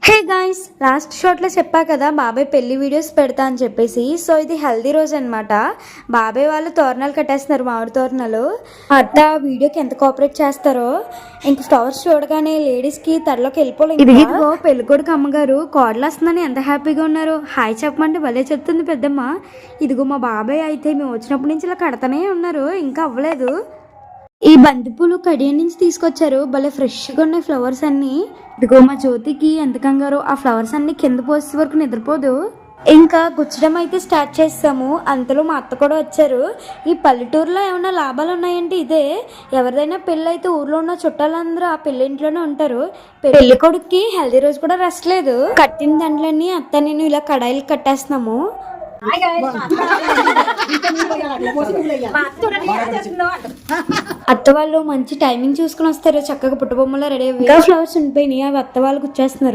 Hey guys, last షాట్లో చెప్పా కదా బాబాయ్ పెళ్లి వీడియోస్ పెడతా అని చెప్పేసి. సో ఇది హెల్దీ రోజు అనమాట. బాబాయ్ వాళ్ళు తోరణాలు కట్టేస్తున్నారు, మామిడి తోరణాలు. అత్త వీడియోకి ఎంత కోఆపరేట్ చేస్తారో. ఇంక ఫ్లవర్స్ చూడగానే లేడీస్కి తడలోకి వెళ్ళిపోలేదు. ఇదిగో పెళ్ళికొడుకు అమ్మగారు కోడలు వస్తుందని ఎంత హ్యాపీగా ఉన్నారు. హాయ్ చెప్పమంటే భలే చెప్తుంది పెద్దమ్మ. ఇదిగో మా బాబాయ్ అయితే మేము వచ్చినప్పటి నుంచి ఇలా కడతానే ఉన్నారు, ఇంకా అవ్వలేదు. ఈ బంతిపూలు కడియం నుంచి తీసుకొచ్చారు, భలే ఫ్రెష్గా ఉన్నాయి ఫ్లవర్స్ అన్ని. ఇదిగో మా జ్యోతికి ఎంత కంగారు, ఆ ఫ్లవర్స్ అన్ని కింద పోసే వరకు నిద్రపోదు. ఇంకా గుచ్చడం అయితే స్టార్ట్ చేస్తాము. అంతలో మా అత్త కూడా వచ్చారు. ఈ పల్లెటూరులో ఏమైనా లాభాలు ఉన్నాయంటే ఇదే. ఎవరిదైనా పెళ్ళి అయితే ఊర్లో ఉన్న చుట్టాలందరూ ఆ పెళ్లి ఇంట్లోనే ఉంటారు. పెళ్లి కొడుక్కి హెల్దీ రోజు కూడా రెస్ట్ లేదు. కట్టిన దాంట్లన్నీ అత్త నేను ఇలా కడాయిలు కట్టేస్తున్నాము. అత్త వాళ్ళు మంచి టైమింగ్ చూసుకుని వస్తారు, చక్కగా పుట్టబొమ్మలో రెడీ అయ్యి ఫ్లవర్స్ ఉండిపోయినాయి, అవి అత్త వాళ్ళకి వచ్చేస్తున్నారు.